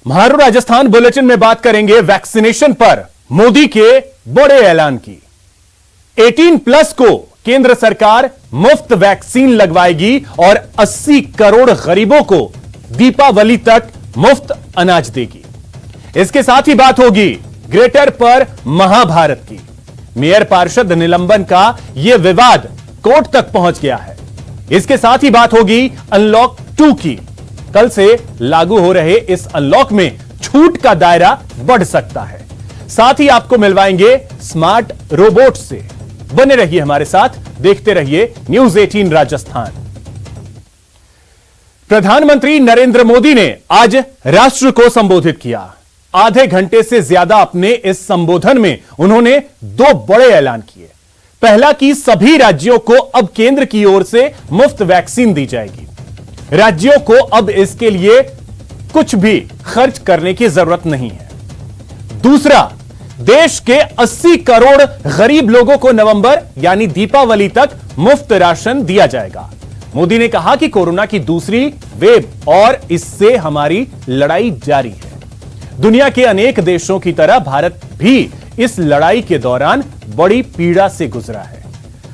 Maharu Rajasthan bulletin में बात करेंगे वैक्सीनेशन पर मोदी के बड़े ऐलान की। 18+ को केंद्र सरकार मुफ्त वैक्सीन लगवाएगी और 80 करोड़ गरीबों को दीपावली तक मुफ्त अनाज देगी। इसके साथ ही बात होगी ग्रेटर पर महाभारत की। मेयर पार्षद निलंबन का यह विवाद कोर्ट तक पहुंच गया है। इसके साथ ही बात होगी अनलॉक 2 की। कल से लागू हो रहे इस अनलॉक में छूट का दायरा बढ़ सकता है। साथ ही आपको मिलवाएंगे स्मार्ट रोबोट से। बने रहिए हमारे साथ, देखते रहिए न्यूज 18 राजस्थान। प्रधानमंत्री नरेंद्र मोदी ने आज राष्ट्र को संबोधित किया। आधे घंटे से ज्यादा अपने इस संबोधन में उन्होंने 2 बड़े ऐलान किए। पहला कि सभी राज्यों को अब केंद्र की ओर से मुफ्त वैक्सीन दी जाएगी। राज्यों को अब इसके लिए कुछ भी खर्च करने की जरूरत नहीं है। दूसरा, देश के 80 करोड़ गरीब लोगों को नवंबर यानी दीपावली तक मुफ्त राशन दिया जाएगा। मोदी ने कहा कि कोरोना की दूसरी वेव और इससे हमारी लड़ाई जारी है। दुनिया के अनेक देशों की तरह भारत भी इस लड़ाई के दौरान बड़ी पीड़ा से गुजरा है।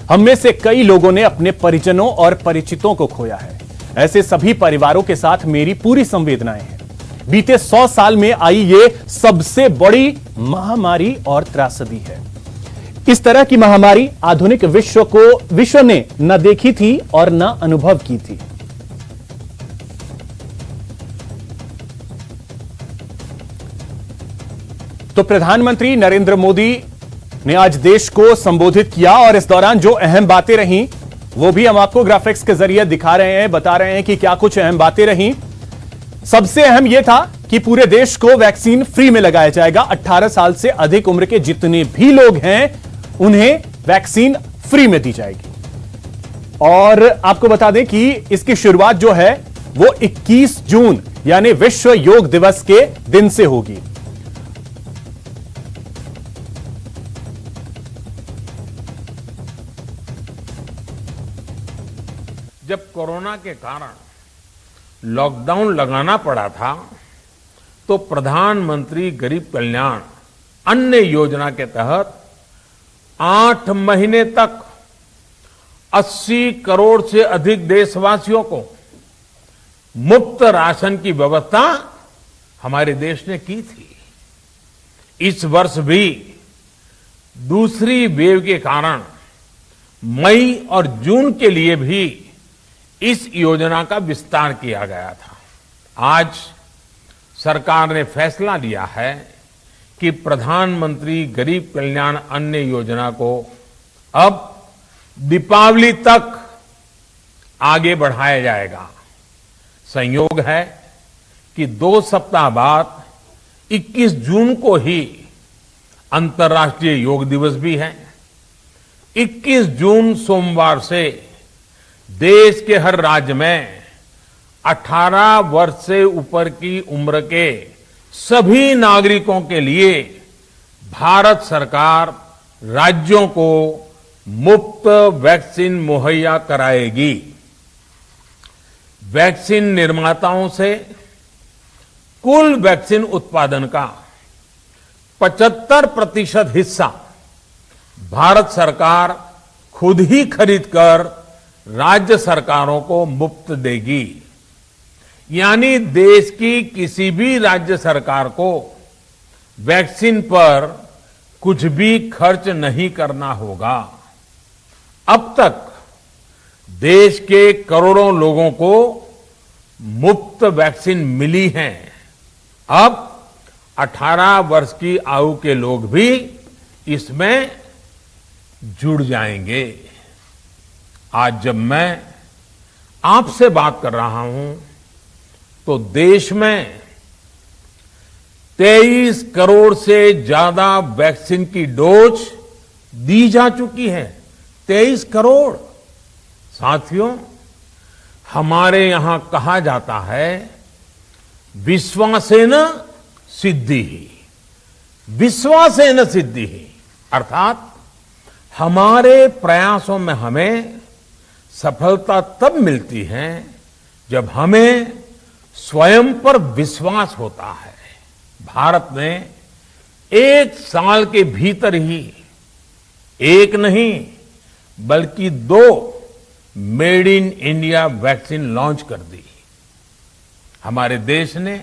हम में से कई लोगों ने अपने परिजनों और परिचितों को खोया है। ऐसे सभी परिवारों के साथ मेरी पूरी संवेदनाएं हैं। बीते 100 साल में आई ये सबसे बड़ी महामारी और त्रासदी है। इस तरह की महामारी आधुनिक विश्व ने न देखी थी और न अनुभव की थी। तो प्रधानमंत्री नरेंद्र मोदी ने आज देश को संबोधित किया और इस दौरान जो अहम बातें रहीं वो भी हम आपको ग्राफिक्स के जरिए दिखा रहे हैं, बता रहे हैं कि क्या कुछ अहम बातें रहीं। सबसे अहम यह था कि पूरे देश को वैक्सीन फ्री में लगाया जाएगा। 18 साल से अधिक उम्र के जितने भी लोग हैं उन्हें वैक्सीन फ्री में दी जाएगी। और आपको बता दें कि इसकी शुरुआत जो है वो 21 जून यानी विश्व योग दिवस के दिन से होगी। जब कोरोना के कारण लॉकडाउन लगाना पड़ा था तो प्रधानमंत्री गरीब कल्याण अन्न योजना के तहत 8 महीने तक 80 करोड़ से अधिक देशवासियों को मुफ्त राशन की व्यवस्था हमारे देश ने की थी। इस वर्ष भी दूसरी वेव के कारण मई और जून के लिए भी इस योजना का विस्तार किया गया था। आज सरकार ने फैसला लिया है कि प्रधानमंत्री गरीब कल्याण अन्न योजना को अब दीपावली तक आगे बढ़ाया जाएगा। संयोग है कि 2 सप्ताह बाद 21 जून को ही अंतर्राष्ट्रीय योग दिवस भी है। 21 जून सोमवार से देश के हर राज्य में 18 वर्ष से ऊपर की उम्र के सभी नागरिकों के लिए भारत सरकार राज्यों को मुफ्त वैक्सीन मुहैया कराएगी। वैक्सीन निर्माताओं से कुल वैक्सीन उत्पादन का 75% हिस्सा भारत सरकार खुद ही खरीदकर राज्य सरकारों को मुफ्त देगी। यानी देश की किसी भी राज्य सरकार को वैक्सीन पर कुछ भी खर्च नहीं करना होगा। अब तक देश के करोड़ों लोगों को मुफ्त वैक्सीन मिली है। अब 18 वर्ष की आयु के लोग भी इसमें जुड़ जाएंगे। आज जब मैं आपसे बात कर रहा हूं तो देश में 23 करोड़ से ज्यादा वैक्सीन की डोज दी जा चुकी है। 23 करोड़। साथियों, हमारे यहां कहा जाता है विश्वासेन सिद्धिः, विश्वासेन सिद्धिः, अर्थात हमारे प्रयासों में हमें सफलता तब मिलती है जब हमें स्वयं पर विश्वास होता है। भारत ने 1 साल के भीतर ही एक नहीं बल्कि 2 made in India vaccine launch कर दी। हमारे देश ने,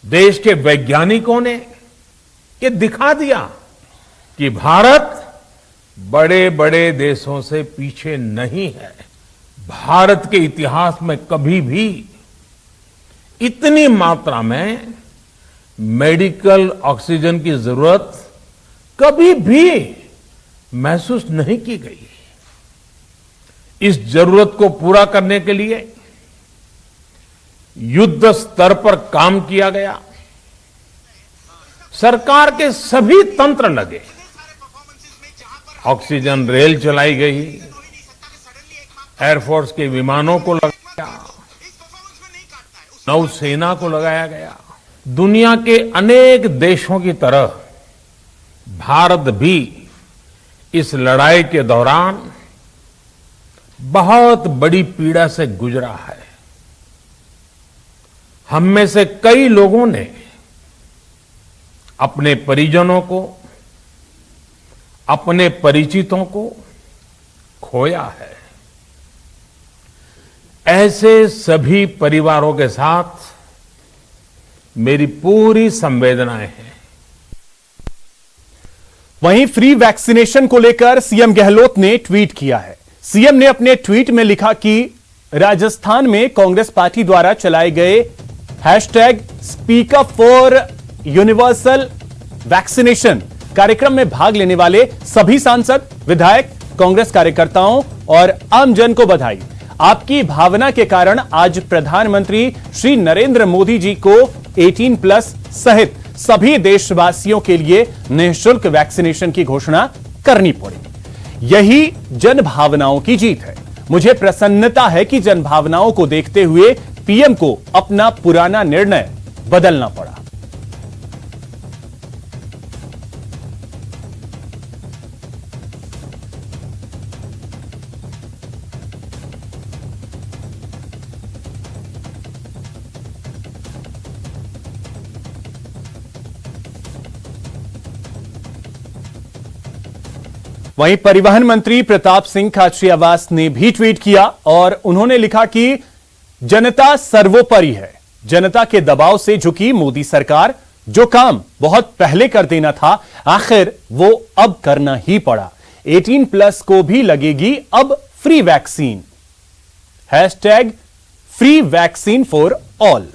देश के वैज्ञानिकों ने ये दिखा दिया कि भारत बड़े बड़े देशों से पीछे नहीं है। भारत के इतिहास में कभी भी इतनी मात्रा में मेडिकल ऑक्सीजन की जरूरत कभी भी महसूस नहीं की गई। इस जरूरत को पूरा करने के लिए युद्ध स्तर पर काम किया गया। सरकार के सभी तंत्र लगे, ऑक्सीजन रेल चलाई गई, एयरफोर्स के विमानों को लगाया, नौसेना को लगाया गया। दुनिया के अनेक देशों की तरह भारत भी इस लड़ाई के दौरान बहुत बड़ी पीड़ा से गुजरा है। हम में से कई लोगों ने अपने परिजनों को, अपने परिचितों को खोया है। ऐसे सभी परिवारों के साथ मेरी पूरी संवेदनाएं हैं। वहीं फ्री वैक्सीनेशन को लेकर सीएम गहलोत ने ट्वीट किया है। सीएम ने अपने ट्वीट में लिखा कि राजस्थान में कांग्रेस पार्टी द्वारा चलाए गए #speak up for universal vaccination कार्यक्रम में भाग लेने वाले सभी सांसद, विधायक, कांग्रेस कार्यकर्ताओं और आमजन को बधाई। आपकी भावना के कारण आज प्रधानमंत्री श्री नरेंद्र मोदी जी को 18+ सहित सभी देशवासियों के लिए निःशुल्क वैक्सीनेशन की घोषणा करनी पड़ी। यही जन भावनाओं की जीत है। मुझे प्रसन्नता है कि जन भावनाओं को देखते हुए पीएम को अपना पुराना निर्णय बदलना पड़ा। वहीं परिवहन मंत्री प्रताप सिंह खाचरियावास ने भी ट्वीट किया और उन्होंने लिखा कि जनता सर्वोपरि है। जनता के दबाव से झुकी मोदी सरकार, जो काम बहुत पहले कर देना था आखिर वो अब करना ही पड़ा। 18+ को भी लगेगी अब free vaccine. #Free vaccine for all.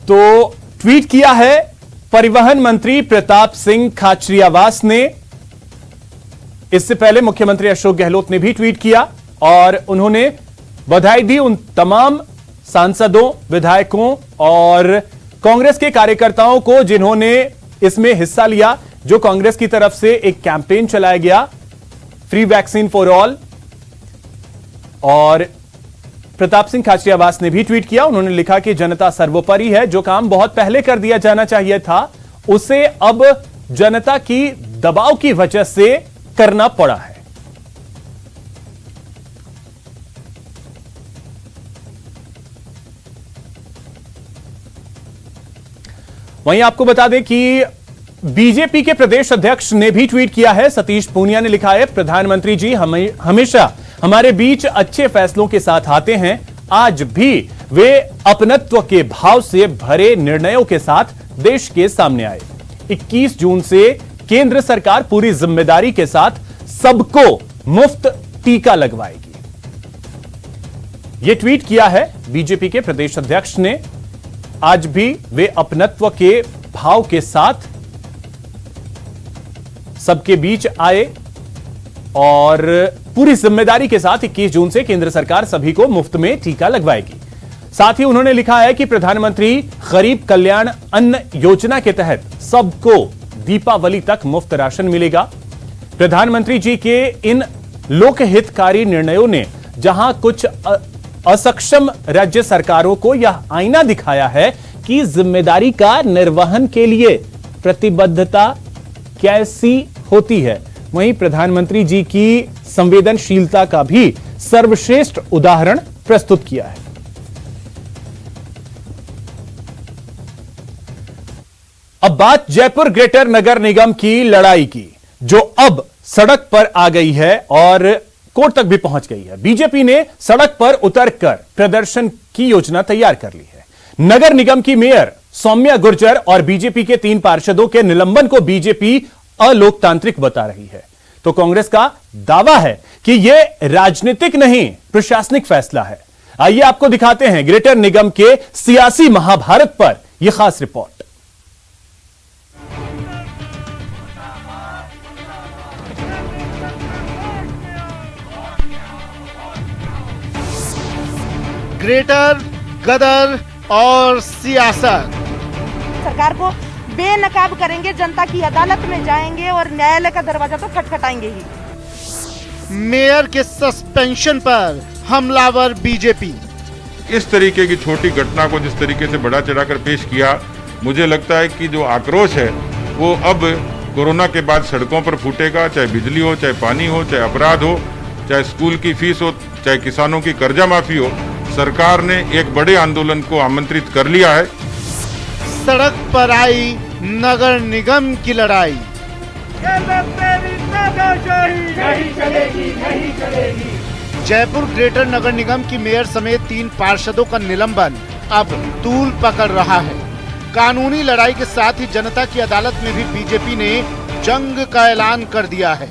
तो ट्वीट किया है परिवहन मंत्री प्रताप सिंह खाचरियावास ने। इससे पहले मुख्यमंत्री अशोक गहलोत ने भी ट्वीट किया और उन्होंने बधाई दी उन तमाम सांसदों, विधायकों और कांग्रेस के कार्यकर्ताओं को जिन्होंने इसमें हिस्सा लिया। जो कांग्रेस की तरफ से एक कैंपेन चलाया गया फ्री वैक्सीन फॉर ऑल। और प्रताप सिंह खाचरियावास ने भी ट्वीट किया। उन्होंने लिखा कि जनता सर्वोपरि है। जो काम बहुत पहले कर दिया जाना चाहिए था उसे अब जनता की दबाव की वजह से करना पड़ा है। वहीं आपको बता दें कि बीजेपी के प्रदेश अध्यक्ष ने भी ट्वीट किया है। सतीश पूनिया ने लिखा है, प्रधानमंत्री जी हमेशा हमारे बीच अच्छे फैसलों के साथ आते हैं। आज भी वे अपनत्व के भाव से भरे निर्णयों के साथ देश के सामने आए। 21 जून से केंद्र सरकार पूरी जिम्मेदारी के साथ सबको मुफ्त टीका लगवाएगी। यह ट्वीट किया है बीजेपी के प्रदेश अध्यक्ष ने। आज भी वे अपनत्व के भाव के साथ सबके बीच आए और पूरी जिम्मेदारी के साथ 21 जून से केंद्र सरकार सभी को मुफ्त में टीका लगवाएगी। साथ ही उन्होंने लिखा है कि प्रधानमंत्री गरीब कल्याण अन्न योजना के तहत सबको दीपावली तक मुफ्त राशन मिलेगा। प्रधानमंत्री जी के इन लोकहितकारी निर्णयों ने जहां कुछ असक्षम राज्य सरकारों को यह आईना दिखाया है कि जिम्मेदारी का निर्वहन के लिए प्रतिबद्धता कैसी होती है, वहीं प्रधानमंत्री जी की संवेदनशीलता का भी सर्वश्रेष्ठ उदाहरण प्रस्तुत किया है। अब बात जयपुर ग्रेटर नगर निगम की लड़ाई की, जो अब सड़क पर आ गई है और कोर्ट तक भी पहुंच गई है। बीजेपी ने सड़क पर उतरकर प्रदर्शन की योजना तैयार कर ली है। नगर निगम की मेयर सौम्या गुर्जर और बीजेपी के 3 पार्षदों के निलंबन को बीजेपी अलोकतांत्रिक बता रही है, तो कांग्रेस का दावा है कि यह राजनीतिक नहीं प्रशासनिक फैसला है। आइए आपको दिखाते हैं ग्रेटर निगम के सियासी महाभारत पर यह खास रिपोर्ट। ग्रेटर, गदर और सियासत। सरकार को बेनकाब करेंगे, जनता की अदालत में जाएंगे और न्यायालय का दरवाजा तो खटखटाएंगे ही। मेयर के सस्पेंशन पर हमलावर बीजेपी। इस तरीके की छोटी घटना को जिस तरीके से बढ़ा चढ़ाकर पेश किया, मुझे लगता है कि जो आक्रोश है वो अब कोरोना के बाद सड़कों पर फूटेगा। चाहे बिजली हो, चाहे पानी हो, चाहे अपराध हो, चाहे स्कूल की फीस हो, चाहे किसानों की कर्जा माफी हो, सरकार ने एक बड़े आंदोलन को आमंत्रित कर लिया है। सड़क पर आई नगर निगम की लड़ाई। जयपुर ग्रेटर नगर निगम की मेयर समेत 3 पार्षदों का निलंबन अब तूल पकड़ रहा है। कानूनी लड़ाई के साथ ही जनता की अदालत में भी बीजेपी ने जंग का ऐलान कर दिया है।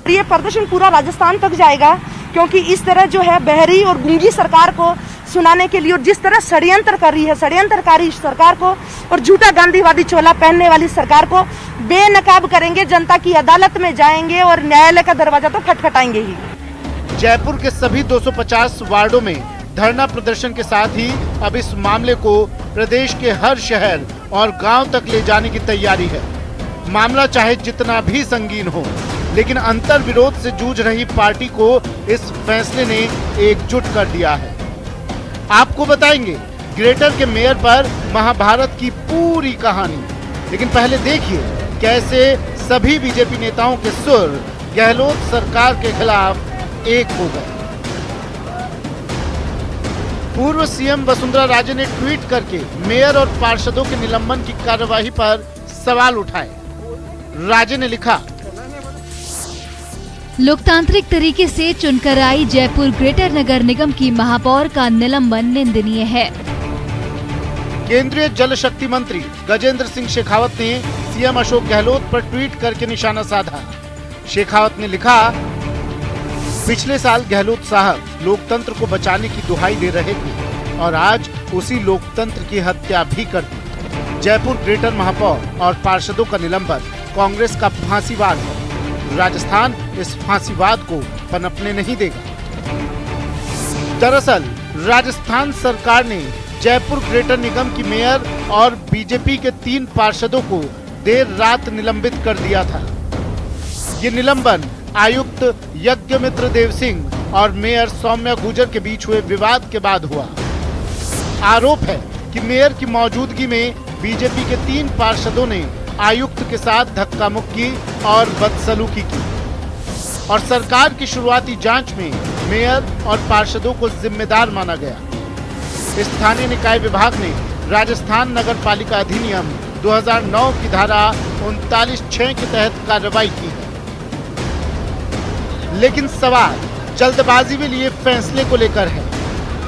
ये प्रदर्शन पूरा राजस्थान तक जाएगा, क्योंकि इस तरह जो है बहरी और गूंगी सरकार को सुनाने के लिए और जिस तरह षड्यंत्र कर रही है, षड्यंत्रकारी सरकार को और झूठा गांधीवादी चोला पहनने वाली सरकार को बेनकाब करेंगे, जनता की अदालत में जाएंगे और न्यायालय का दरवाजा तो खटखटाएंगे ही। जयपुर के सभी 250 वार्डों में धरना प्रदर्शन के साथ ही अब इस मामले को प्रदेश के हर शहर और गांव तक ले जाने की तैयारी है। मामला चाहे जितना भी संगीन हो, लेकिन अंतर विरोध से जूझ रही पार्टी को इस फैसले ने एकजुट कर दिया है। आपको बताएंगे ग्रेटर के मेयर पर महाभारत की पूरी कहानी, लेकिन पहले देखिए कैसे सभी बीजेपी नेताओं के सुर गहलोत सरकार के खिलाफ एक हो गए। पूर्व सीएम वसुंधरा राजे ने ट्वीट करके मेयर और पार्षदों के निलंबन की कार्यवाही पर सवाल उठाए। राजे ने लिखा, लोकतांत्रिक तरीके से चुनकर आई जयपुर ग्रेटर नगर निगम की महापौर का निलंबन निंदनीय है। केंद्रीय जल शक्ति मंत्री गजेंद्र सिंह शेखावत ने सीएम अशोक गहलोत पर ट्वीट करके निशाना साधा। शेखावत ने लिखा, पिछले साल गहलोत साहब लोकतंत्र को बचाने की दुहाई दे रहे थे और आज उसी लोकतंत्र की हत्या भी कर दी। जयपुर ग्रेटर महापौर और पार्षदों का निलंबन कांग्रेस का फांसीवाद है। राजस्थान इस फांसीवाद को पनपने नहीं देगा। दरअसल राजस्थान सरकार ने जयपुर ग्रेटर निगम की मेयर और बीजेपी के 3 पार्षदों को देर रात निलंबित कर दिया था। ये निलंबन आयुक्त यज्ञमित्र देव सिंह और मेयर सौम्या गुर्जर के बीच हुए विवाद के बाद हुआ। आरोप है कि मेयर की मौजूदगी में बीजेपी के 3 पार्षदों ने आयुक्त के साथ धक्का मुक्की और बदसलूकी की और सरकार की शुरुआती जांच में मेयर और पार्षदों को जिम्मेदार माना गया। स्थानीय निकाय विभाग ने राजस्थान नगर पालिका अधिनियम 2009 की धारा 39(6) के तहत कार्रवाई की है। लेकिन सवाल जल्दबाजी में लिए फैसले को लेकर है।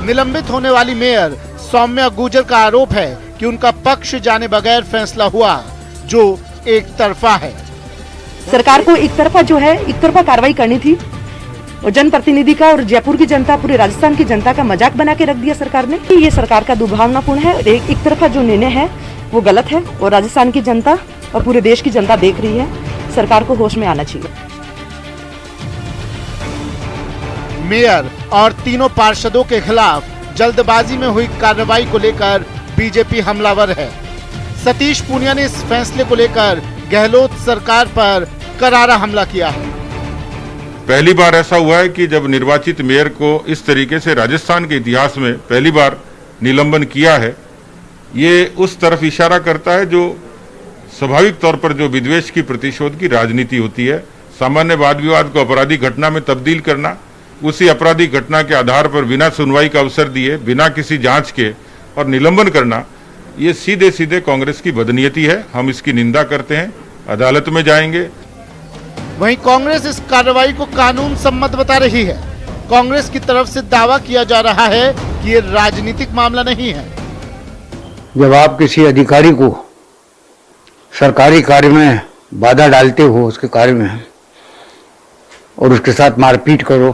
निलंबित होने वाली मेयर सौम्या गुर्जर का आरोप है कि उनका पक्ष जाने बगैर फैसला हुआ, जो एक तरफा है। सरकार को एक तरफा कार्रवाई करनी थी और जनप्रतिनिधि का और जयपुर की जनता, पूरे राजस्थान की जनता का मजाक बना के रख दिया सरकार ने। ये सरकार का दुर्भावनापूर्ण है। एक तरफा जो निर्णय है वो गलत है और राजस्थान की जनता और पूरे देश की जनता देख रही है। सरकार को होश में आना चाहिए। मेयर और तीनों पार्षदों के खिलाफ जल्दबाजी में हुई कार्रवाई को लेकर बीजेपी हमलावर है। सतीश पूनिया ने इस फैसले को लेकर गहलोत सरकार पर करारा हमला किया है। पहली बार ऐसा हुआ है कि जब निर्वाचित मेयर को इस तरीके से राजस्थान के इतिहास में पहली बार निलंबन किया है, ये उस तरफ इशारा करता है जो स्वाभाविक तौर पर जो विद्वेष की प्रतिशोध की राजनीति होती है। सामान्य वाद विवाद को आपराधिक घटना में तब्दील करना, उसी आपराधिक घटना के आधार पर बिना सुनवाई का अवसर दिए, बिना किसी जांच के और निलंबन करना, ये सीधे सीधे कांग्रेस की बदनीयती है। हम इसकी निंदा करते हैं, अदालत में जाएंगे। वहीं कांग्रेस इस कार्रवाई को कानून सम्मत बता रही है। कांग्रेस की तरफ से दावा किया जा रहा है कि ये राजनीतिक मामला नहीं है। जब आप किसी अधिकारी को सरकारी कार्य में बाधा डालते हो, उसके कार्य में, और उसके साथ मारपीट करो,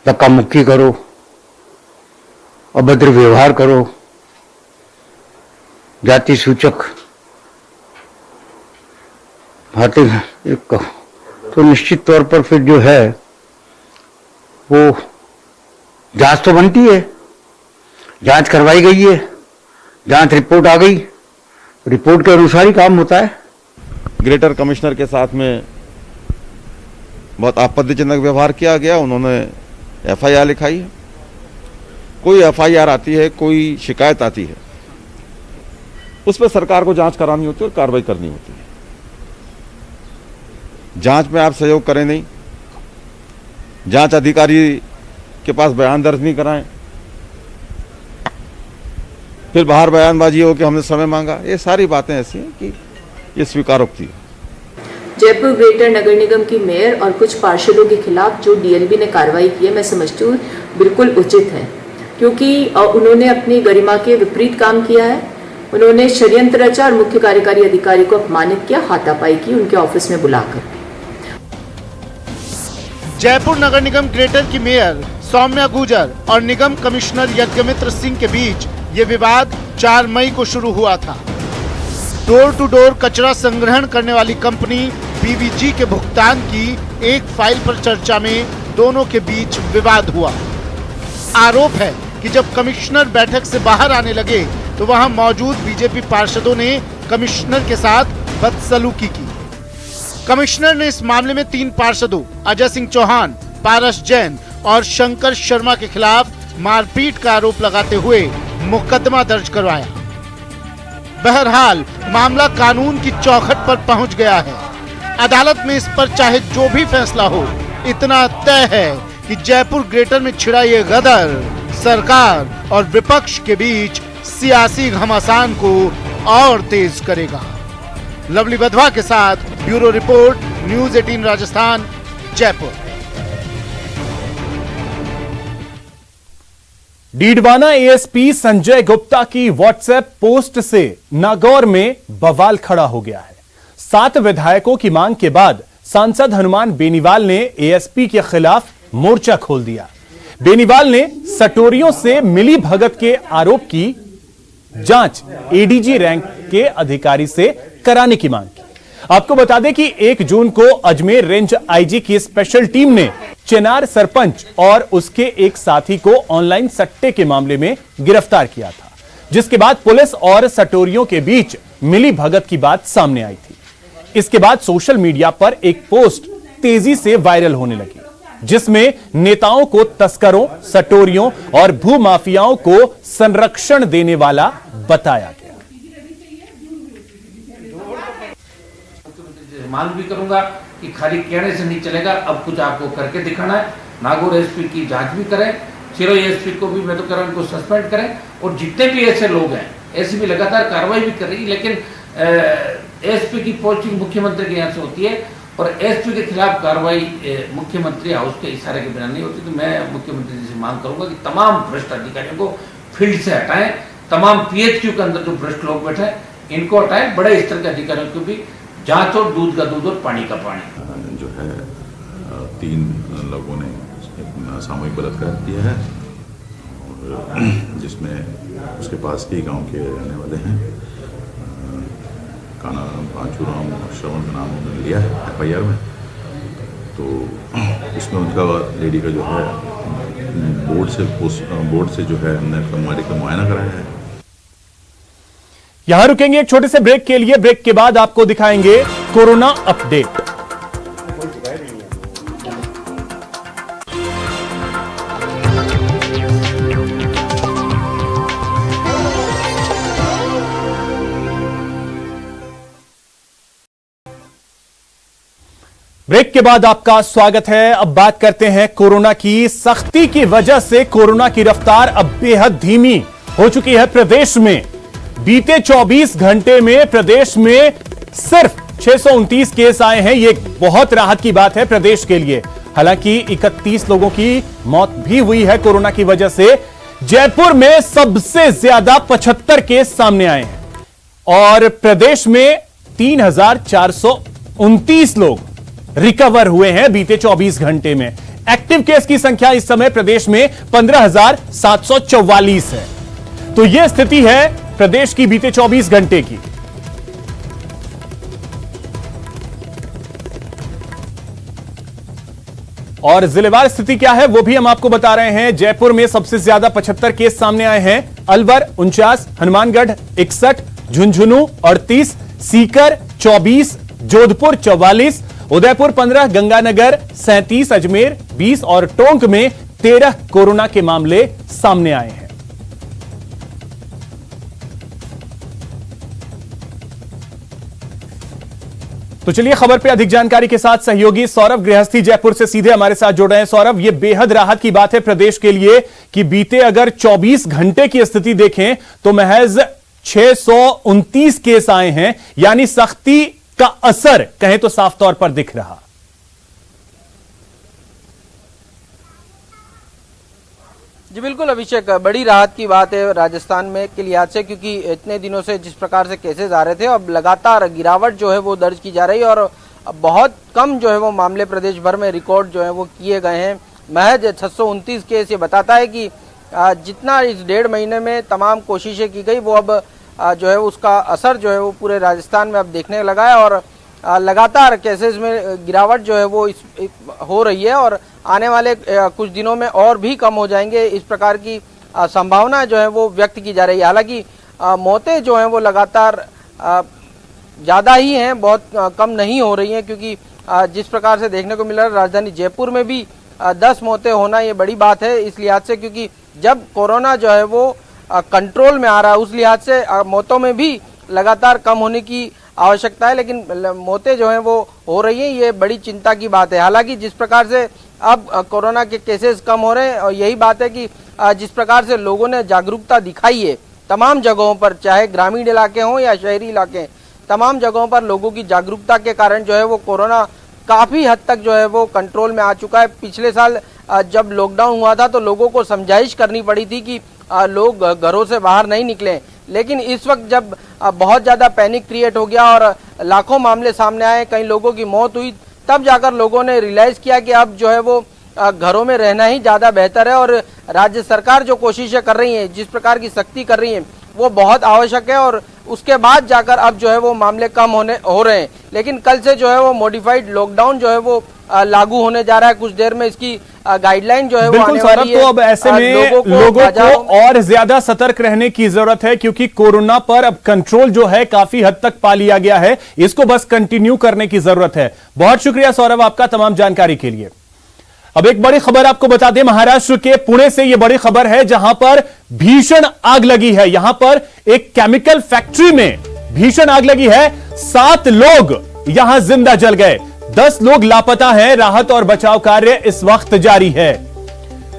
धक्का मुक्की करो, अभद्र व्यवहार करो, जाति सूचक बातें एक, तो निश्चित तौर पर फिर जो है वो जांच तो बनती है। जांच करवाई गई है, जांच रिपोर्ट आ गई, रिपोर्ट के अनुसार ही काम होता है। ग्रेटर कमिश्नर के साथ में बहुत आपत्तिजनक व्यवहार किया गया। उन्होंने एफआईआर लिखाई है। कोई एफआईआर आती है, कोई शिकायत आती है, उस पर सरकार को जांच करानी होती है और कार्रवाई करनी होती है। जांच में आप सहयोग करें नहीं, जांच अधिकारी के पास बयान दर्ज नहीं कराएं, फिर बाहर बयानबाजी हो कि हमने समय मांगा, ये सारी बातें ऐसी हैं कि ये स्वीकारोक्ति है। जयपुर ग्रेटर नगर निगम की मेयर और कुछ पार्षदों के खिलाफ जो डीएलबी ने कार्रवाई की है, मैं समझती हूँ बिल्कुल उचित है, क्योंकि उन्होंने अपनी गरिमा के विपरीत काम किया है। उन्होंने षड्यंत्र रचा और मुख्य कार्यकारी अधिकारी को अपमानित किया, हाथापाई की उनके ऑफिस में बुलाकर। जयपुर नगर निगम ग्रेटर की मेयर सौम्या गुर्जर और निगम कमिश्नर यज्ञमित्र सिंह के बीच ये विवाद 4 मई को शुरू हुआ था। डोर टू डोर कचरा संग्रहण करने वाली कंपनी बीवीजी के भुगतान की एक फाइल पर चर्चा में दोनों के बीच विवाद हुआ। आरोप है कि जब कमिश्नर बैठक से बाहर आने लगे तो वहां मौजूद बीजेपी पार्षदों ने कमिश्नर के साथ बदसलूकी की। कमिश्नर ने इस मामले में 3 पार्षदों अजय सिंह चौहान, पारस जैन और शंकर शर्मा के खिलाफ मारपीट का आरोप लगाते हुए मुकदमा दर्ज करवाया। बहरहाल मामला कानून की चौखट पर पहुंच गया है। अदालत में इस पर चाहे जो भी फैसला हो, इतना तय है कि जयपुर ग्रेटर में छिड़ा ये गदर सरकार और विपक्ष के बीच सियासी घमासान को और तेज करेगा। लवली बधवा के साथ bureau report, news 18 Rajasthan, Jaipur. Didwana ASP Sanjay Gupta की व्हाट्सएप पोस्ट से नागौर में बवाल खड़ा हो गया है। 7 विधायकों की मांग के बाद सांसद हनुमान बेनीवाल ने एएसपी के खिलाफ मोर्चा खोल दिया। बेनीवाल ने सटोरियों से मिली भगत के आरोप की जांच एडीजी रैंक के अधिकारी से कराने की मांग की। आपको बता दें कि 1 जून को अजमेर रेंज आईजी की स्पेशल टीम ने चेनार सरपंच और उसके एक साथी को ऑनलाइन सट्टे के मामले में गिरफ्तार किया था, जिसके बाद पुलिस और सटोरियों के बीच मिली भगत की बात सामने आई थी। इसके बाद सोशल मीडिया पर एक पोस्ट तेजी से वायरल होने लगी, जिसमें नेताओं को तस्करों, सटोरियों और भूमाफियाओं को संरक्षण देने वाला बताया गया। मांग भी करूंगा कि खाली कहने से नहीं चलेगा, अब कुछ आपको करके दिखाना है। नागौर एसपी की जांच भी करें, सिरो एसपी को भी मैं तो कह रहा हूं उनको सस्पेंड करें, और जितने भी ऐसे लोग हैं, एसपी लगातार कार्रवाई भी कर रही है, लेकिन एसपी की पोस्टिंग मुख्यमंत्री के यहाँ से होती है और एसपी के खिलाफ कार्रवाई मुख्यमंत्री हाउस के इशारे के बिना नहीं होती। तो मैं मुख्यमंत्री जी से मांग करूंगा कि तमाम भ्रष्ट अधिकारियों को फील्ड से हटाएं, तमाम पीएचक्यू के अंदर जो भ्रष्ट लोग बैठे हैं इनको हटाएं, बड़े स्तर के अधिकारियों को भी जांच और दूध का दूध और पानी का पानी। जो है 3 लोगों ने सामूहिक बलात्कार किया है, और जिसमें उसके पास के गांव के रहने वाले हैं, काना पांचूराम और श्रवण का नाम उन्होंने लिया है एफआईआर में। तो इसमें उनका लेडी का जो है बोर्ड से जो है हमने मेडिकल मुआयना कराया है। यहां रुकेंगे एक छोटे से ब्रेक के लिए। ब्रेक के बाद आपको दिखाएंगे कोरोना अपडेट। ब्रेक के बाद आपका स्वागत है। अब बात करते हैं कोरोना की। सख्ती की वजह से कोरोना की रफ्तार अब बेहद धीमी हो चुकी है प्रदेश में। बीते 24 घंटे में प्रदेश में सिर्फ 629 केस आए हैं। यह बहुत राहत की बात है प्रदेश के लिए। हालांकि 31 लोगों की मौत भी हुई है कोरोना की वजह से। जयपुर में सबसे ज्यादा 75 केस सामने आए हैं और प्रदेश में 3,429 लोग रिकवर हुए हैं बीते 24 घंटे में। एक्टिव केस की संख्या इस समय प्रदेश में 15,744 है। तो यह स्थिति है प्रदेश की बीते 24 घंटे की। और जिलेवार स्थिति क्या है वो भी हम आपको बता रहे हैं। जयपुर में सबसे ज्यादा 75 केस सामने आए हैं। अलवर 49, हनुमानगढ़ 61, झुंझुनू 38, सीकर 24, जोधपुर 44, उदयपुर 15, गंगानगर 37, अजमेर 20 और टोंक में 13 कोरोना के मामले सामने आए हैं। तो चलिए खबर पे अधिक जानकारी के साथ सहयोगी सौरभ गृहस्थी जयपुर से सीधे हमारे साथ जुड़ रहे हैं। सौरभ, ये बेहद राहत की बात है प्रदेश के लिए कि बीते अगर 24 घंटे की स्थिति देखें तो महज 629 केस आए हैं, यानी सख्ती का असर कहें तो साफ तौर पर दिख रहा। जी बिल्कुल अभिषेक, बड़ी राहत की बात है राजस्थान में के लिहाज से, क्योंकि इतने दिनों से जिस प्रकार से केसेस आ रहे थे अब लगातार गिरावट जो है वो दर्ज की जा रही है और बहुत कम जो है वो मामले प्रदेश भर में रिकॉर्ड जो है वो किए गए हैं। महज 629 केस। ये बताता है कि जितना इस 1.5 महीने में तमाम कोशिशें की गई वो अब जो है उसका असर जो है वो पूरे राजस्थान में अब देखने लगा है और लगातार केसेस में गिरावट जो है वो हो रही है और आने वाले कुछ दिनों में और भी कम हो जाएंगे, इस प्रकार की संभावना जो है वो व्यक्त की जा रही है। हालांकि मौतें जो हैं वो लगातार ज़्यादा ही हैं, बहुत कम नहीं हो रही हैं, क्योंकि जिस प्रकार से देखने को मिल रहा है राजधानी जयपुर में भी 10 मौतें होना ये बड़ी बात है इस लिहाज से, क्योंकि जब कोरोना जो है वो कंट्रोल में आ रहा है उस लिहाज से मौतों में भी लगातार कम होने की आवश्यकता है, लेकिन मौतें जो हैं वो हो रही हैं, ये बड़ी चिंता की बात है। हालांकि जिस प्रकार से अब कोरोना के केसेस कम हो रहे हैं और यही बात है कि जिस प्रकार से लोगों ने जागरूकता दिखाई है तमाम जगहों पर, चाहे ग्रामीण इलाके हों या शहरी इलाके, तमाम जगहों पर लोगों की जागरूकता के कारण जो है वो कोरोना काफ़ी हद तक जो है वो कंट्रोल में आ चुका है। पिछले साल जब लॉकडाउन हुआ था तो लोगों को समझाइश करनी पड़ी थी कि लोग घरों से बाहर नहीं निकलें, लेकिन इस वक्त जब बहुत ज़्यादा पैनिक क्रिएट हो गया और लाखों मामले सामने आए, कई लोगों की मौत हुई, तब जाकर लोगों ने रियलाइज़ किया कि अब जो है वो घरों में रहना ही ज़्यादा बेहतर है और राज्य सरकार जो कोशिशें कर रही है, जिस प्रकार की सख्ती कर रही है वो बहुत आवश्यक है और उसके बाद जाकर अब जो है वो मामले कम हो रहे हैं। लेकिन कल से जो है वो मॉडिफाइड लॉकडाउन जो है वो लागू होने जा रहा है, कुछ देर में इसकी गाइडलाइन जो है वो आने वाली है। तो अब ऐसे में लोगों को और ज्यादा सतर्क रहने की जरूरत है, क्योंकि कोरोना पर अब कंट्रोल जो है काफी हद तक पा लिया गया है, इसको बस कंटिन्यू करने की जरूरत है। बहुत शुक्रिया सौरभ आपका तमाम जानकारी के लिए। अब एक बड़ी खबर आपको बता दें, महाराष्ट्र के पुणे से यह बड़ी खबर है जहां पर भीषण आग लगी है। यहां पर एक केमिकल फैक्ट्री में भीषण आग लगी है, 7 लोग यहां जिंदा जल गए, 10 लोग लापता हैं। राहत और बचाव कार्य इस वक्त जारी है।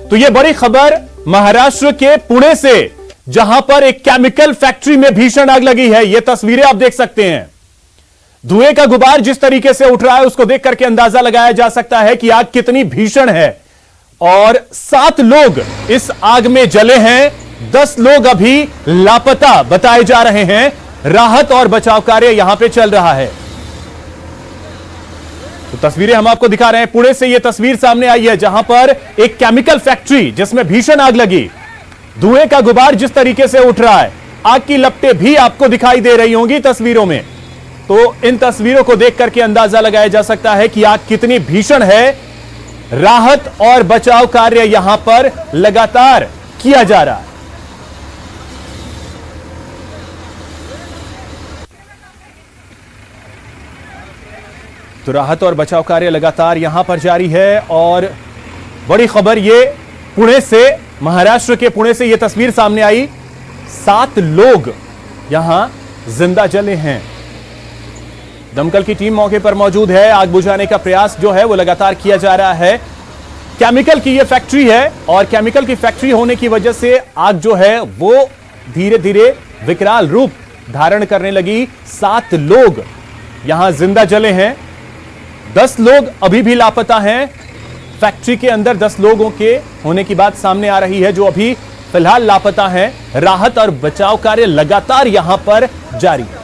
तो यह बड़ी खबर महाराष्ट्र के पुणे से, जहां पर एक केमिकल फैक्ट्री में भीषण आग लगी है। यह तस्वीरें आप देख सकते हैं। धुएं का गुबार जिस तरीके से उठ रहा है उसको देख करके अंदाजा लगाया जा सकता है कि आग कितनी भीषण है। और 7 लोग इस आग में जले हैं, 10 लोग अभी लापता बताए जा रहे हैं। राहत और बचाव कार्य यहां पे चल रहा है। तो तस्वीरें हम आपको दिखा रहे हैं। पुणे से यह तस्वीर सामने आई है जहां पर एक केमिकल फैक्ट्री जिसमें भीषण आग लगी, धुएं का गुबार जिस तरीके से उठ रहा है, आग की लपटें भी आपको दिखाई दे रही होंगी तस्वीरों में। तो इन तस्वीरों को देख करके अंदाजा लगाया जा सकता है कि आग कितनी भीषण है। राहत और बचाव कार्य यहां पर लगातार किया जा रहा है। तो राहत और बचाव कार्य लगातार यहां पर जारी है। और बड़ी खबर ये पुणे से, महाराष्ट्र के पुणे से यह तस्वीर सामने आई, 7 लोग यहां जिंदा जले हैं। दमकल की टीम मौके पर मौजूद है। आग बुझाने का प्रयास जो है वो लगातार किया जा रहा है। केमिकल की यह फैक्ट्री है और केमिकल की फैक्ट्री होने की वजह से आग जो है वो धीरे धीरे विकराल रूप धारण करने लगी। 7 लोग यहां जिंदा जले हैं, 10 लोग अभी भी लापता हैं। फैक्ट्री के अंदर 10 लोगों के होने की बात सामने आ रही है जो अभी फिलहाल लापता हैं। राहत और बचाव कार्य लगातार यहां पर जारी है।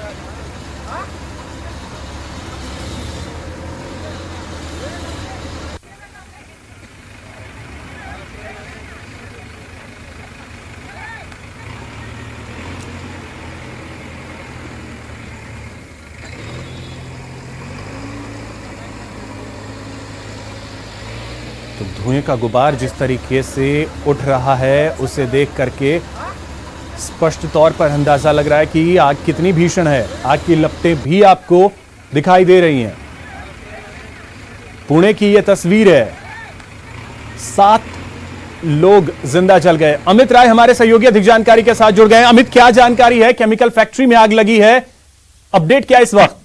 तो धुएं का गुबार जिस तरीके से उठ रहा है उसे देख करके स्पष्ट तौर पर अंदाजा लग रहा है कि आग कितनी भीषण है। आग की लपटें भी आपको दिखाई दे रही हैं। पुणे की यह तस्वीर है, 7 लोग जिंदा जल गए। अमित राय हमारे सहयोगी अधिक जानकारी के साथ जुड़ गए। अमित, क्या जानकारी है? केमिकल फैक्ट्री में आग लगी है, अपडेट क्या इस वक्त?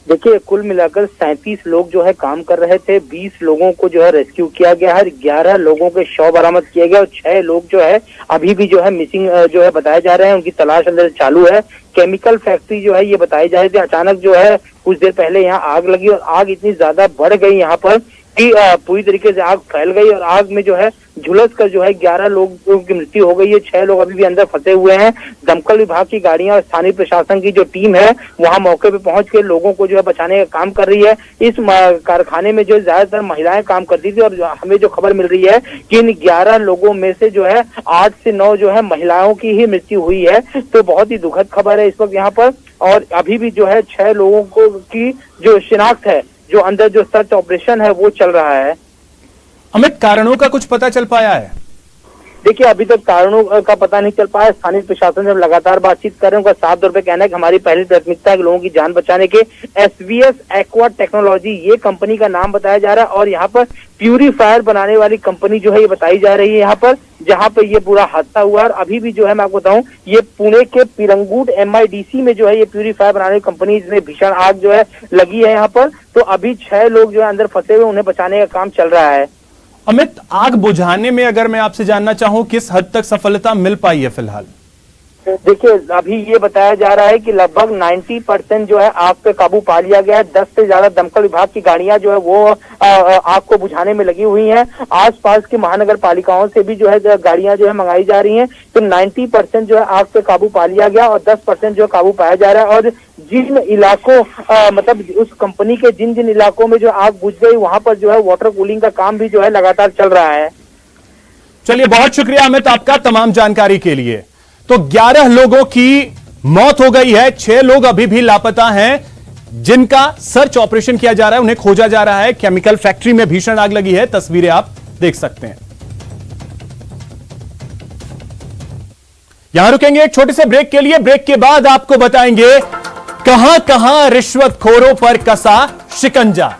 देखिए, कुल मिलाकर 37 लोग जो है काम कर रहे थे। 20 लोगों को जो है रेस्क्यू किया गया है, 11 लोगों के शव बरामद किए गए और 6 लोग जो है अभी भी जो है मिसिंग जो है बताए जा रहे हैं। उनकी तलाश अंदर चालू है। केमिकल फैक्ट्री जो है ये बताई जा रही थी, अचानक जो है कुछ देर पहले यहाँ आग लगी और आग इतनी ज्यादा बढ़ गई यहाँ पर कि पूरी तरीके से आग फैल गई और आग में जो है झुलस कर जो है 11 लोगों की मृत्यु हो गई है। 6 लोग अभी भी अंदर फंसे हुए हैं। दमकल विभाग की गाड़ियां और स्थानीय प्रशासन की जो टीम है वहां मौके पे पहुंच के लोगों को जो है बचाने का काम कर रही है। इस कारखाने में जो ज्यादातर महिलाएं काम करती थी और हमें जो खबर मिल रही है कि इन 11 लोगों में से जो है 8 से 9 जो है महिलाओं की ही मृत्यु हुई है। तो बहुत ही दुखद खबर है इस वक्त यहाँ पर। और अभी भी जो है 6 लोगों को की जो शिनाख्त है, जो अंदर जो सर्च ऑपरेशन है वो चल रहा है। अमित, कारणों का कुछ पता चल पाया है? देखिए, अभी तक कारणों का पता नहीं चल पाया। स्थानीय प्रशासन से लगातार बातचीत कर रहे हैं। उनका साफ तौर पे कहना है कि हमारी पहली प्राथमिकता है लोगों की जान बचाने के। SVS एक्वा टेक्नोलॉजी ये कंपनी का नाम बताया जा रहा है और यहाँ पर प्यूरीफायर बनाने वाली कंपनी जो है ये बताई जा रही है यहाँ पर, जहाँ पे ये पूरा हादसा हुआ। और अभी भी जो है मैं आपको बताऊं, ये पुणे के पिरंगूट MIDC में जो है ये प्यूरीफायर बनाने वाली कंपनी, इसमें भीषण आग जो है लगी है यहाँ पर। तो अभी 6 लोग जो है अंदर फंसे हुए, उन्हें बचाने का काम चल रहा है। अमित, आग बुझाने में अगर मैं आपसे जानना चाहूं किस हद तक सफलता मिल पाई है फिलहाल? देखिए, अभी ये बताया जा रहा है कि लगभग 90% जो है आग पे काबू पा लिया गया है। 10 से ज्यादा दमकल विभाग की गाड़ियां जो है वो आग को बुझाने में लगी हुई हैं। आसपास की महानगर पालिकाओं से भी जो है गाड़ियां जो है मंगाई जा रही हैं। तो 90% जो है आग पे काबू पा लिया गया और 10% जो है काबू पाया जा रहा है। और जिन इलाकों मतलब उस कंपनी के जिन इलाकों में जो आग बुझ गई वहां पर जो है वाटर कूलिंग का काम भी जो है लगातार चल रहा है। चलिए, बहुत शुक्रिया अमित आपका तमाम जानकारी के लिए। तो 11 लोगों की मौत हो गई है, 6 लोग अभी भी लापता हैं, जिनका सर्च ऑपरेशन किया जा रहा है, उन्हें खोजा जा रहा है। केमिकल फैक्ट्री में भीषण आग लगी है, तस्वीरें आप देख सकते हैं। यहां रुकेंगे एक छोटे से ब्रेक के लिए। ब्रेक के बाद आपको बताएंगे कहां कहां रिश्वतखोरों पर कसा शिकंजा।